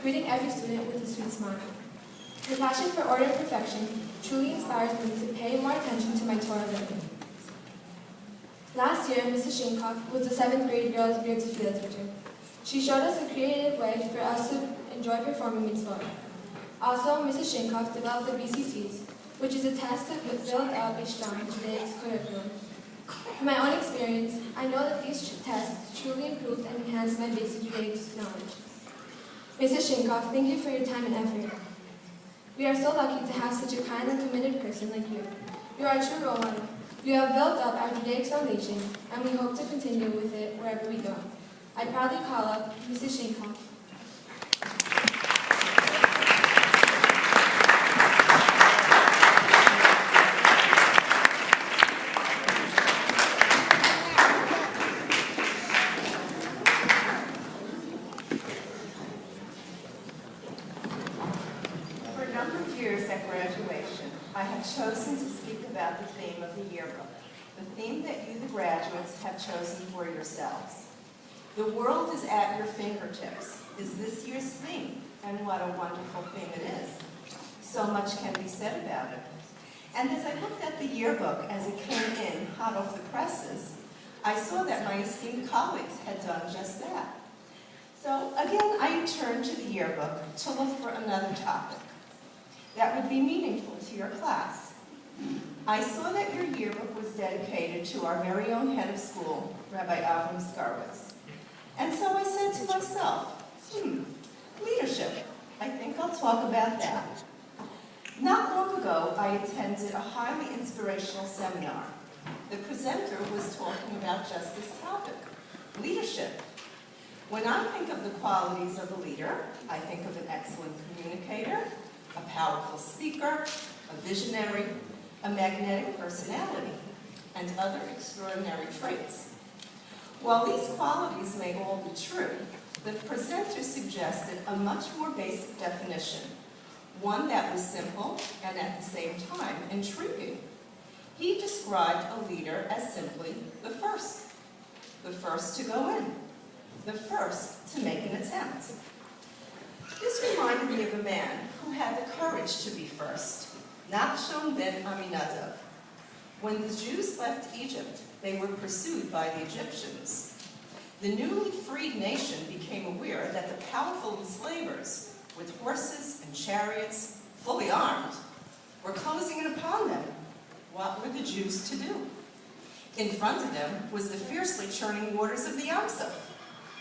greeting every student with a sweet smile. Her passion for order and perfection truly inspires me to pay more attention to my Torah learning. Last year, Mrs. Shinkoff was the 7th grade girls' Beard to Field teacher. She showed us a creative way for us to enjoy performing mitzvot. Also, Mrs. Shinkoff developed the BCTs, which is a test to build up a strong Judaic curriculum. From my own experience, I know that these tests truly improved and enhanced my basic Judaic knowledge. Mrs. Shinkoff, thank you for your time and effort. We are so lucky to have such a kind and committed person like you. You are a true role model. You have built up our Judaic foundation, and we hope to continue with it wherever we go. I proudly call up Mrs. Shinkoff. For a number of years at graduation, I have chosen to speak about the theme of the yearbook, the theme that you, the graduates, have chosen for yourselves. The world is at your fingertips is this year's theme, and what a wonderful thing it is. So much can be said about it. And as I looked at the yearbook as it came in hot off the presses, I saw that my esteemed colleagues had done just that. So again, I turned to the yearbook to look for another topic that would be meaningful to your class. I saw that your yearbook was dedicated to our very own head of school, Rabbi Avram Skarwitz. And so I said to myself, leadership. I think I'll talk about that. Not long ago, I attended a highly inspirational seminar. The presenter was talking about just this topic, leadership. When I think of the qualities of a leader, I think of an excellent communicator, a powerful speaker, a visionary, a magnetic personality, and other extraordinary traits. While these qualities may all be true, the presenter suggested a much more basic definition, one that was simple and at the same time intriguing. He described a leader as simply the first to go in, the first to make an attempt. This reminded me of a man who had the courage to be first, Nachshon ben Aminadav. When the Jews left Egypt, they were pursued by the Egyptians. The newly freed nation became aware that the powerful enslavers, with horses and chariots, fully armed, were closing in upon them. What were the Jews to do? In front of them was the fiercely churning waters of the Yam Suf.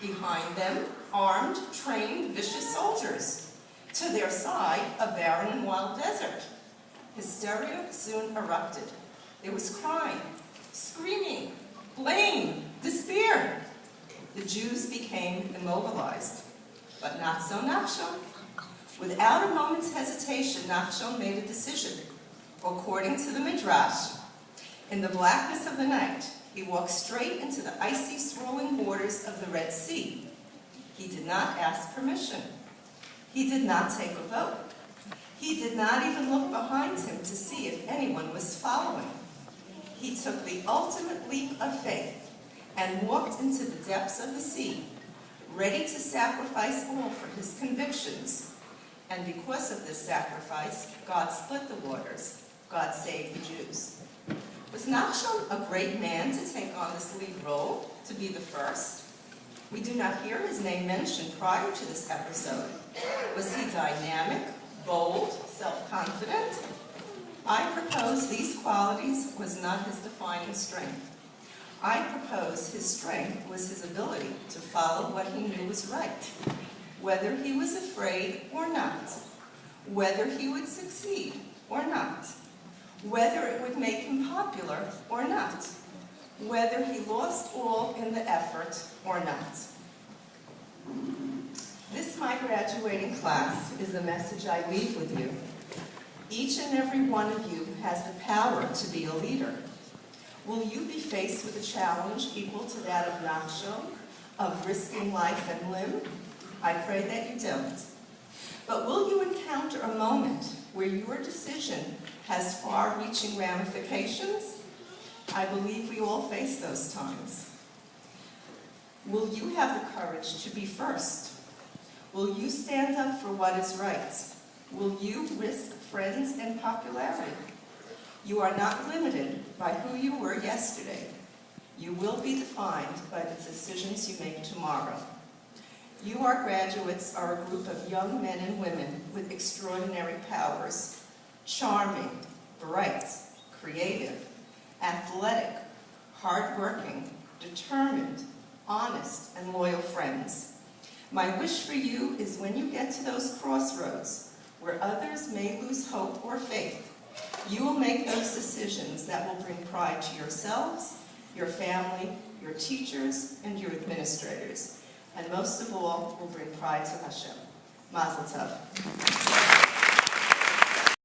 Behind them, armed, trained, vicious soldiers. To their side, a barren and wild desert. Hysteria soon erupted. There was crying, screaming, blame, despair. The Jews became immobilized, but not so Nachshon. Without a moment's hesitation, Nachshon made a decision. According to the Midrash, in the blackness of the night, he walked straight into the icy, swirling waters of the Red Sea. He did not ask permission. He did not take a vote. He did not even look behind him to see if anyone was following. He took the ultimate leap of faith and walked into the depths of the sea, ready to sacrifice all for his convictions. And because of this sacrifice, God split the waters. God saved the Jews. Was Nachshon a great man to take on this lead role, to be the first? We do not hear his name mentioned prior to this episode. Was he dynamic, bold, self-confident? I propose these qualities was not his defining strength. I propose his strength was his ability to follow what he knew was right, whether he was afraid or not, whether he would succeed or not, whether it would make him popular or not, whether he lost all in the effort or not. This, my graduating class, is the message I leave with you. Each and every one of you has the power to be a leader. Will you be faced with a challenge equal to that of Nachshon, of risking life and limb? I pray that you don't. But will you encounter a moment where your decision has far-reaching ramifications? I believe we all face those times. Will you have the courage to be first? Will you stand up for what is right? Will you risk friends and popularity? You are not limited by who you were yesterday. You will be defined by the decisions you make tomorrow. You, our graduates, are a group of young men and women with extraordinary powers, charming, bright, creative, athletic, hardworking, determined, honest, and loyal friends. My wish for you is when you get to those crossroads where others may lose hope or faith, you will make those decisions that will bring pride to yourselves, your family, your teachers, and your administrators. And most of all, will bring pride to Hashem. Mazel tov.